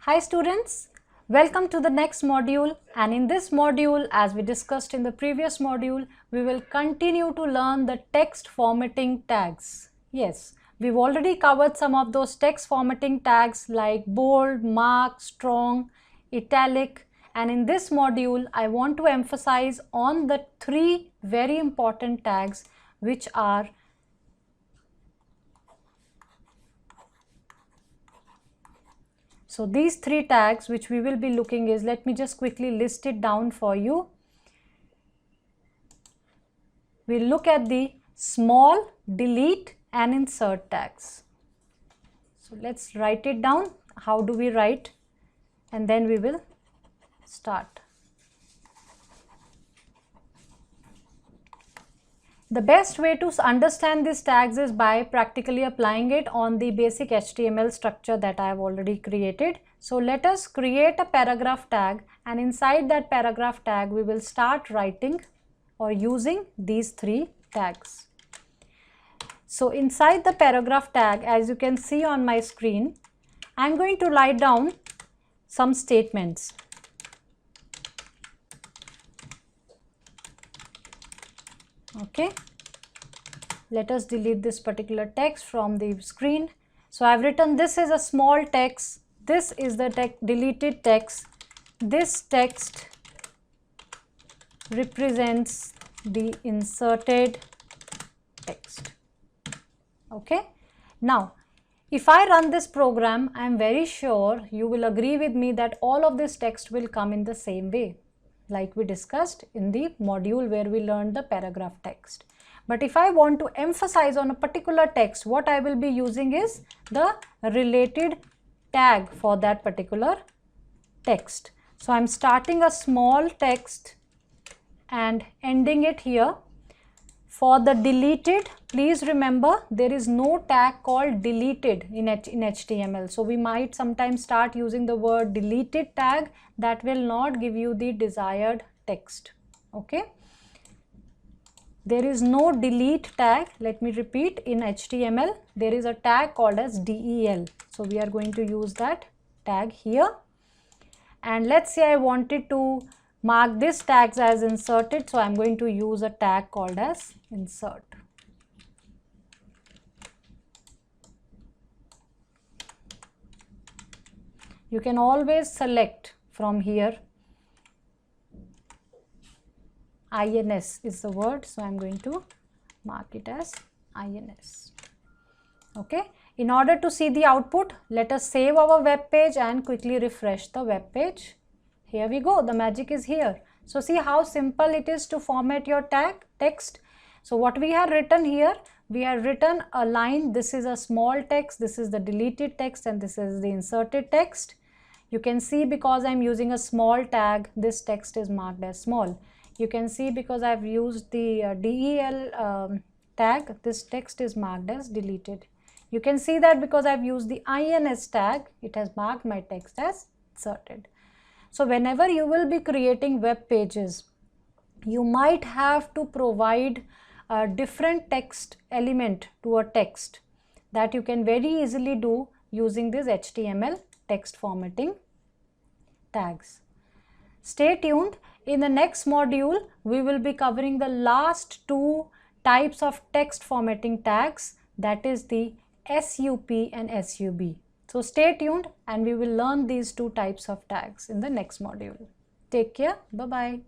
Hi students, welcome to the next module, and in this module, as we discussed in the previous module, we will continue to learn the text formatting tags. Yes, we've already covered some of those text formatting tags like bold, mark, strong, italic, and in this module I want to emphasize on the three very important tags which are So these three tags which we will be looking is, let me just quickly list it down for you. We'll look at the small, delete and insert tags. So let's write it down. How do we write? And then we will start. The best way to understand these tags is by practically applying it on the basic HTML structure that I have already created. So let us create a paragraph tag, and inside that paragraph tag we will start writing or using these three tags. So inside the paragraph tag, as you can see on my screen, I am going to write down some statements. Okay, let us delete this particular text from the screen. So I have written, this is a small text, this is the deleted text, this text represents the inserted text. Okay, now if I run this program, I am very sure you will agree with me that all of this text will come in the same way, like we discussed in the module where we learned the paragraph text. But if I want to emphasize on a particular text, what I will be using is the related tag for that particular text. So I am starting a small text and ending it here. For the deleted, please remember there is no tag called deleted in HTML. So we might sometimes start using the word deleted tag. That will not give you the desired text. Okay. There is no delete tag. Let me repeat, in HTML there is a tag called as del. So we are going to use that tag here. And let's say I wanted to mark this tags as inserted, so I am going to use a tag called as insert. You can always select from here. INS is the word, so I am going to mark it as INS. Okay. In order to see the output, let us save our web page and quickly refresh the web page. Here we go, the magic is here. So see how simple it is to format your tag text. So what we have written here, we have written a line, this is a small text, this is the deleted text, and this is the inserted text. You can see because I am using a small tag, this text is marked as small. You can see because I have used the del tag, this text is marked as deleted. You can see that because I have used the INS tag, it has marked my text as inserted. So whenever you will be creating web pages, you might have to provide a different text element to a text that you can very easily do using this HTML text formatting tags. Stay tuned. In the next module, we will be covering the last two types of text formatting tags, that is the SUP and SUB. So stay tuned and we will learn these two types of tags in the next module. Take care. Bye-bye.